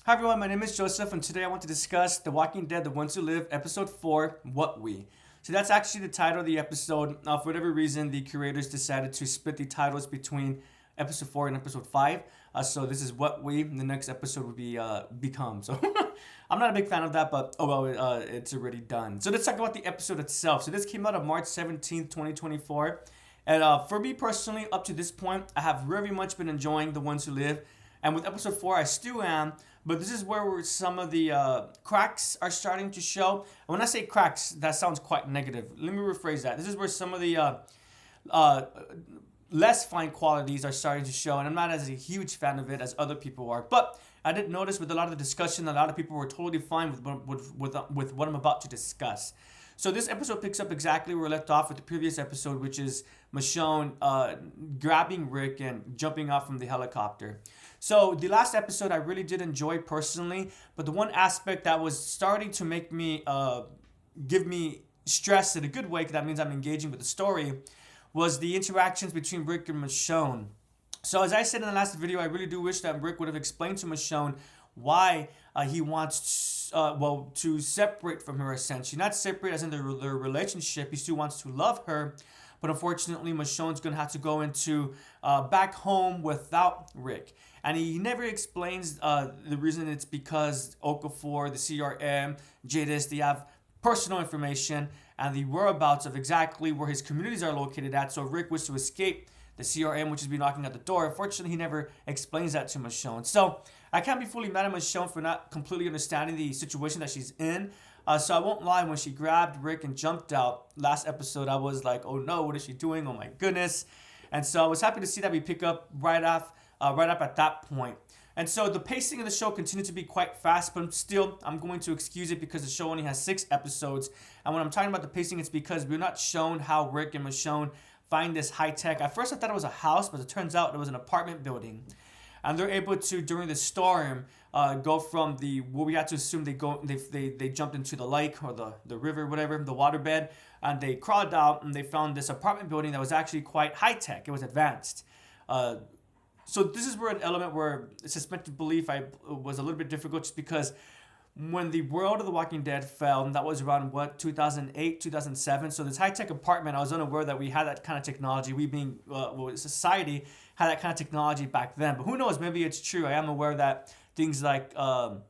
Hi everyone, my name is Joseph, and today I want to discuss The Walking Dead: The Ones Who Live, Episode 4, What We. So that's actually the title of the episode. For whatever reason, the curators decided to split the titles between Episode 4 and Episode 5. So this is What We, and the next episode would be Become. So I'm not a big fan of that, but oh well, it's already done. So let's talk about the episode itself. So this came out on March 17th, 2024. And for me personally, up to this point, I have very much been enjoying The Ones Who Live. And with episode 4, I still am. But this is where some of the cracks are starting to show. And when I say cracks, that sounds quite negative. Let me rephrase that. This is where some of the uh, less fine qualities are starting to show. And I'm not as a huge fan of it as other people are. But I did notice with a lot of the discussion, a lot of people were totally fine with what I'm about to discuss. So this episode picks up exactly where we left off with the previous episode, which is Michonne grabbing Rick and jumping off from the helicopter. So the last episode I really did enjoy personally, but the one aspect that was starting to make me give me stress in a good way, because that means I'm engaging with the story, was the interactions between Rick and Michonne. So as I said in the last video, I really do wish that Rick would have explained to Michonne why he wants to separate from her, essentially. Not separate as in their relationship. He still wants to love her. But unfortunately, Michonne's going to have to go into back home without Rick. And he never explains the reason. It's because Okafor, the CRM, Jadis, they have personal information and the whereabouts of exactly where his communities are located at. So if Rick was to escape the CRM, which has been knocking at the door, unfortunately, he never explains that to Michonne. So I can't be fully mad at Michonne for not completely understanding the situation that she's in. So I won't lie, when she grabbed Rick and jumped out last episode, I was like, oh no, what is she doing? Oh my goodness. And so I was happy to see that we pick up right up at that point. And so the pacing of the show continued to be quite fast, but still, I'm going to excuse it because the show only has 6 episodes. And when I'm talking about the pacing, it's because we're not shown how Rick and Michonne find this high tech. At first, I thought it was a house, but it turns out it was an apartment building. And they're able to, during the storm, go from the what we had to assume they jumped into the lake or the river, whatever, the waterbed, and they crawled out and they found this apartment building that was actually quite high tech. It was advanced. So this is where an element where suspended belief was a little bit difficult, just because when the world of The Walking Dead fell, that was around 2008, 2007. So this high tech apartment, I was unaware that we had that kind of technology. We being society had that kind of technology back then. But who knows? Maybe it's true. I am aware that things like the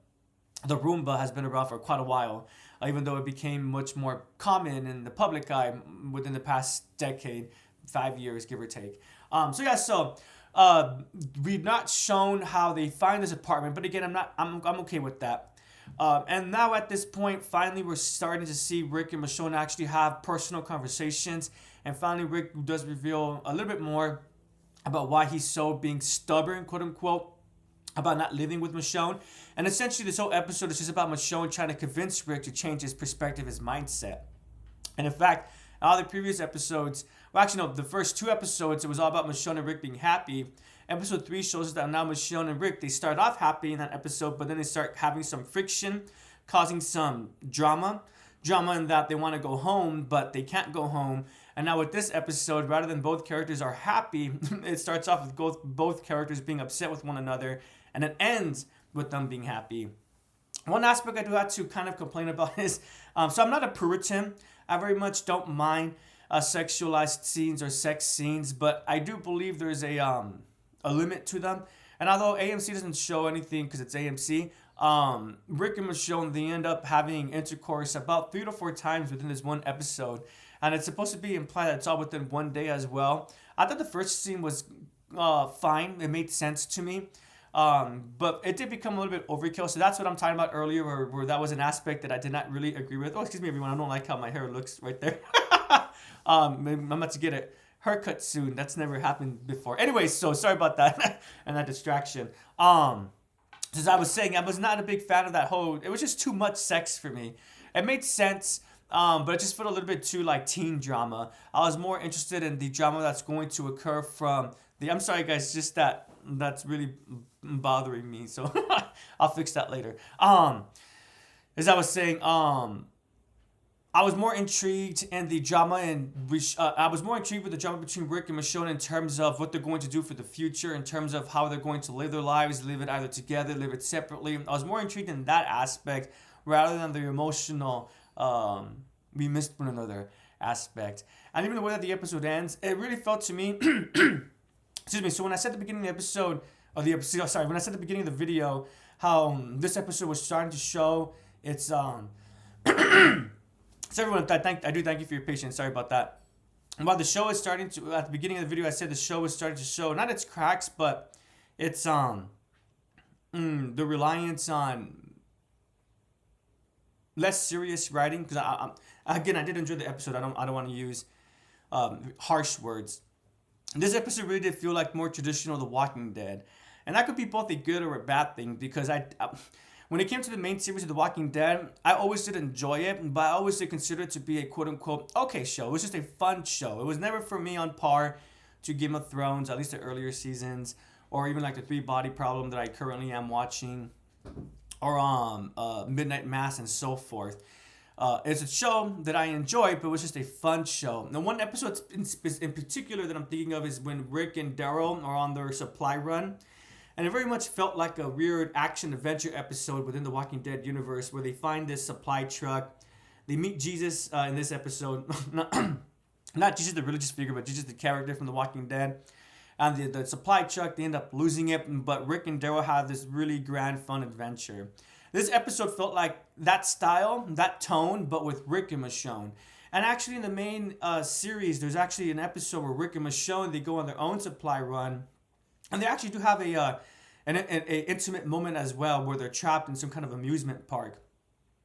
Roomba has been around for quite a while, even though it became much more common in the public eye within the past decade, 5 years, give or take. We've not shown how they find this apartment, but again, I'm okay with that. And now at this point, finally, we're starting to see Rick and Michonne actually have personal conversations. And finally, Rick does reveal a little bit more about why he's so being stubborn, quote unquote, about not living with Michonne. And essentially, this whole episode is just about Michonne trying to convince Rick to change his perspective, his mindset. And in fact, all the previous episodes, well, actually, no, the first 2 episodes, it was all about Michonne and Rick being happy. Episode 3 shows us that now Michonne and Rick, they start off happy in that episode, but then they start having some friction, causing some drama. Drama in that they want to go home, but they can't go home. And now with this episode, rather than both characters are happy, it starts off with both characters being upset with one another, and it ends with them being happy. One aspect I do have to kind of complain about is, so I'm not a Puritan. I very much don't mind sexualized scenes or sex scenes, but I do believe there's a limit to them. And although AMC doesn't show anything because it's AMC, Rick and Michonne, they end up having intercourse about 3 to 4 times within this one episode. And it's supposed to be implied that it's all within one day as well. I thought the first scene was fine. It made sense to me. But it did become a little bit overkill. So that's what I'm talking about earlier, where that was an aspect that I did not really agree with. Oh, excuse me, everyone. I don't like how my hair looks right there. I'm about to get a haircut soon. That's never happened before. Anyway, so sorry about that and that distraction. As I was saying, I was not a big fan of that whole. It was just too much sex for me. It made sense. But it just felt a little bit too like teen drama. I was more interested in the drama that's going to occur from the. I'm sorry, guys, just that's really bothering me. So I'll fix that later. As I was saying, I was more intrigued in the drama, and I was more intrigued with the drama between Rick and Michonne in terms of what they're going to do for the future, in terms of how they're going to live their lives, live it either together, live it separately. I was more intrigued in that aspect rather than the emotional, we missed one another aspect. And even the way that the episode ends, it really felt to me, excuse me, so when I said at the beginning of the episode, when I said at the beginning of the video, how this episode was starting to show its, so everyone, I do thank you for your patience. Sorry about that. While the show is starting to, at the beginning of the video, I said the show is starting to show not its cracks, but it's the reliance on less serious writing. Because I did enjoy the episode. I don't want to use harsh words. This episode really did feel like more traditional The Walking Dead, and that could be both a good or a bad thing because when it came to the main series of The Walking Dead, I always did enjoy it, but I always did consider it to be a quote-unquote okay show. It was just a fun show. It was never for me on par to Game of Thrones, at least the earlier seasons, or even like the Three Body Problem that I currently am watching, or Midnight Mass and so forth. It's a show that I enjoy, but it was just a fun show. Now, one episode in particular that I'm thinking of is when Rick and Daryl are on their supply run. And it very much felt like a weird action-adventure episode within the Walking Dead universe where they find this supply truck. They meet Jesus in this episode. Not Jesus the religious figure, but Jesus the character from The Walking Dead. And the supply truck, they end up losing it. But Rick and Daryl have this really grand, fun adventure. This episode felt like that style, that tone, but with Rick and Michonne. And actually in the main series, there's actually an episode where Rick and Michonne, they go on their own supply run. And they actually do have an intimate moment as well where they're trapped in some kind of amusement park.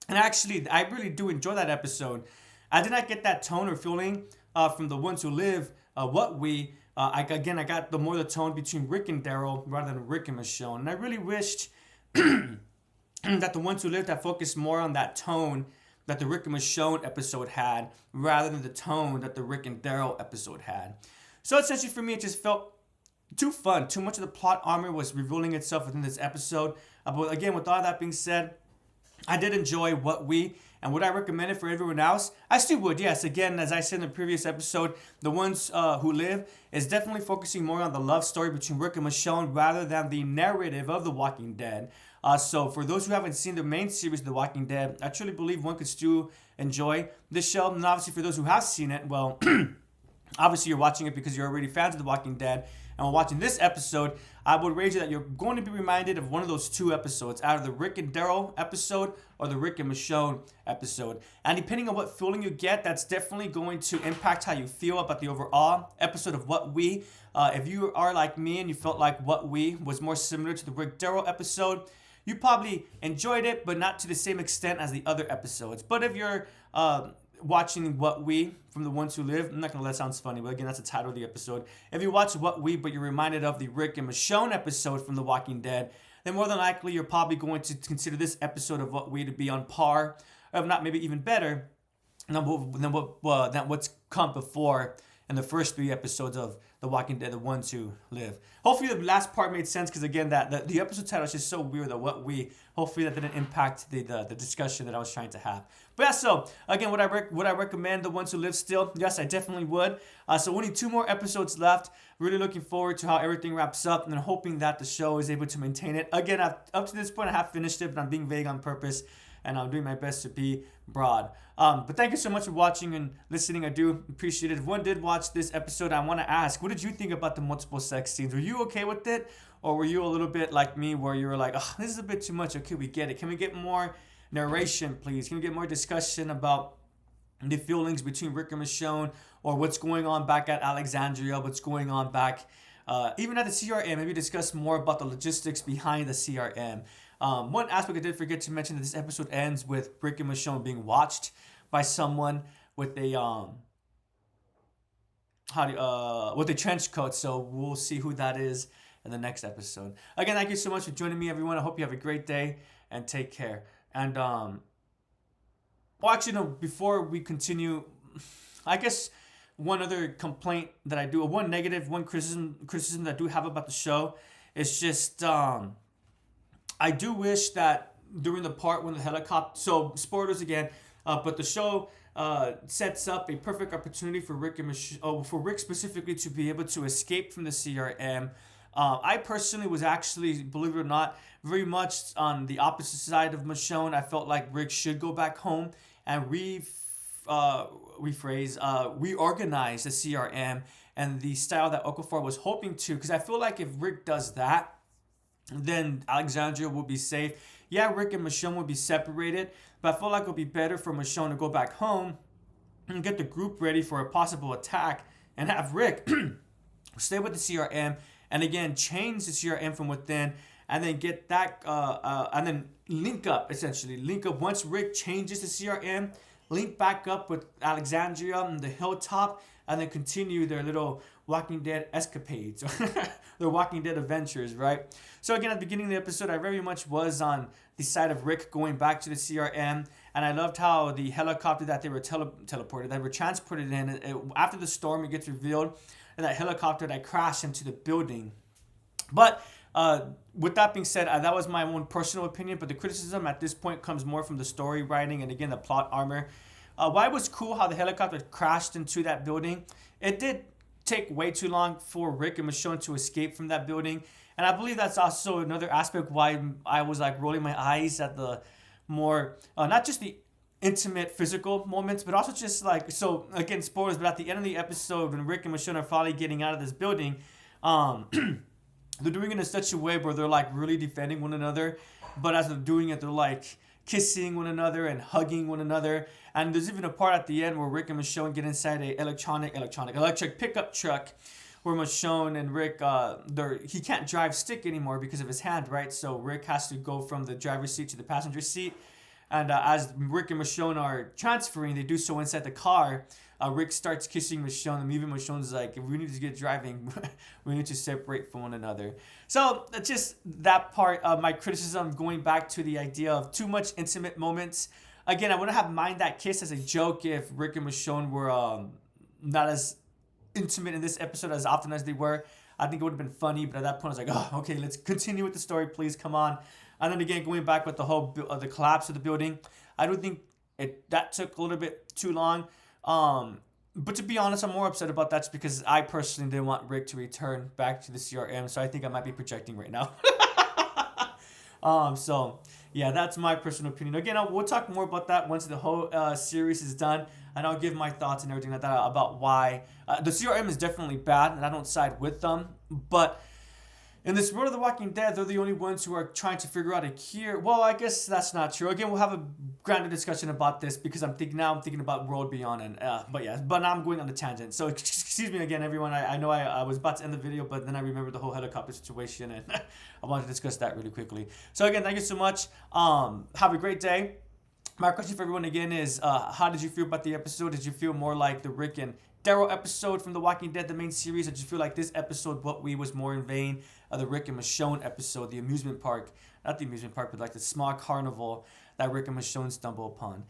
And actually, I really do enjoy that episode. I did not get that tone or feeling from The Ones Who Live, I got the tone between Rick and Daryl rather than Rick and Michonne. And I really wished that The Ones Who Lived had focused more on that tone that the Rick and Michonne episode had rather than the tone that the Rick and Daryl episode had. So essentially for me, it just felt too fun. Too much of the plot armor was revealing itself within this episode. But again, with all that being said, I did enjoy and would I recommend it for everyone else? I still would, yes. Again, as I said in the previous episode, The Ones Who Live is definitely focusing more on the love story between Rick and Michonne rather than the narrative of The Walking Dead. So for those who haven't seen the main series, The Walking Dead, I truly believe one could still enjoy this show. And obviously for those who have seen it, well, obviously you're watching it because you're already fans of The Walking Dead. And while watching this episode, I would wager that you're going to be reminded of one of those two episodes, either the Rick and Daryl episode or the Rick and Michonne episode. And depending on what feeling you get, that's definitely going to impact how you feel about the overall episode of What We. If you are like me and you felt like What We was more similar to the Rick Daryl episode, you probably enjoyed it, but not to the same extent as the other episodes. But if you're watching What We from The Ones Who Live, I'm not going to let it sound funny, but again, that's the title of the episode. If you watch What We, but you're reminded of the Rick and Michonne episode from The Walking Dead, then more than likely you're probably going to consider this episode of What We to be on par, or if not maybe even better, than what's come before in the first 3 episodes of The Walking Dead, The Ones Who Live. Hopefully the last part made sense because again, the episode title is just so weird that hopefully that didn't impact the discussion that I was trying to have. But yeah, so again, would I recommend The Ones Who Live still? Yes, I definitely would. So only 2 more episodes left. Really looking forward to how everything wraps up and hoping that the show is able to maintain it. Again, up to this point, I have finished it, but I'm being vague on purpose. And I'm doing my best to be broad. But thank you so much for watching and listening. I do appreciate it. If one did watch this episode, I want to ask, what did you think about the multiple sex scenes? Were you okay with it? Or were you a little bit like me where you were like, oh, this is a bit too much. Okay, we get it. Can we get more narration, please? Can we get more discussion about the feelings between Rick and Michonne or what's going on back at Alexandria, what's going on back even at the CRM? Maybe discuss more about the logistics behind the CRM. One aspect I did forget to mention that this episode ends with Rick and Michonne being watched by someone with a with a trench coat. So we'll see who that is in the next episode. Again, thank you so much for joining me, everyone. I hope you have a great day and take care. And before we continue, I guess one other complaint that I do, one criticism that I do have about the show is just I do wish that during the part when the helicopter, so spoilers again, but the show sets up a perfect opportunity for for Rick specifically to be able to escape from the CRM. I personally was actually, believe it or not, very much on the opposite side of Michonne. I felt like Rick should go back home and reorganize the CRM and the style that Okafor was hoping to. Because I feel like if Rick does that, then Alexandria will be safe. Yeah, Rick and Michonne will be separated, but I feel like it'll be better for Michonne to go back home and get the group ready for a possible attack and have Rick stay with the CRM and again change the CRM from within and then get that and then link up once Rick changes the CRM, link back up with Alexandria on the hilltop and then continue their little Walking Dead escapades, their Walking Dead adventures, right? So again, at the beginning of the episode, I very much was on the side of Rick going back to the CRM, and I loved how the helicopter that they were teleported, that were transported in, after the storm, it gets revealed, and that helicopter that crashed into the building. But with that being said, that was my own personal opinion, but the criticism at this point comes more from the story writing and again the plot armor. Why it was cool how the helicopter crashed into that building. It did take way too long for Rick and Michonne to escape from that building. And I believe that's also another aspect why I was like rolling my eyes at the more, not just the intimate physical moments, but also just like, so again, spoilers, but at the end of the episode when Rick and Michonne are finally getting out of this building, they're doing it in such a way where they're like really defending one another. But as they're doing it, they're like kissing one another and hugging one another. And there's even a part at the end where Rick and Michonne get inside a electric pickup truck where Michonne and Rick, he can't drive stick anymore because of his hand, right? So Rick has to go from the driver's seat to the passenger seat. And as Rick and Michonne are transferring, they do so inside the car. Rick starts kissing Michonne, and even Michonne's like, if we need to get driving, we need to separate from one another. So that's just that part of my criticism, going back to the idea of too much intimate moments. Again, I wouldn't have mind that kiss as a joke if Rick and Michonne were not as intimate in this episode as often as they were. I think it would have been funny, but at that point I was like, oh, okay, let's continue with the story, please, come on. And then again, going back with the whole the collapse of the building, I don't think that took a little bit too long. But to be honest, I'm more upset about that just because I personally didn't want Rick to return back to the CRM, so I think I might be projecting right now. So yeah, that's my personal opinion. Again, we'll talk more about that once the whole series is done, and I'll give my thoughts and everything like that about why the CRM is definitely bad, and I don't side with them, but in this world of The Walking Dead, they're the only ones who are trying to figure out a cure. Well, I guess that's not true. Again, we'll have a grander discussion about this because I'm thinking about World Beyond, and but now I'm going on a tangent. So excuse me again, everyone. I know I was about to end the video, but then I remembered the whole helicopter situation, and I wanted to discuss that really quickly. So again, thank you so much. Have a great day. My question for everyone again is, how did you feel about the episode? Did you feel more like the Rick and Daryl episode from The Walking Dead, the main series? Did you feel like this episode, What We, was more in vein of the Rick and Michonne episode, the amusement park, not the amusement park, but like the small carnival that Rick and Michonne stumble upon?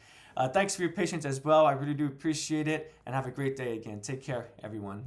Thanks for your patience as well. I really do appreciate it, and have a great day again. Take care, everyone.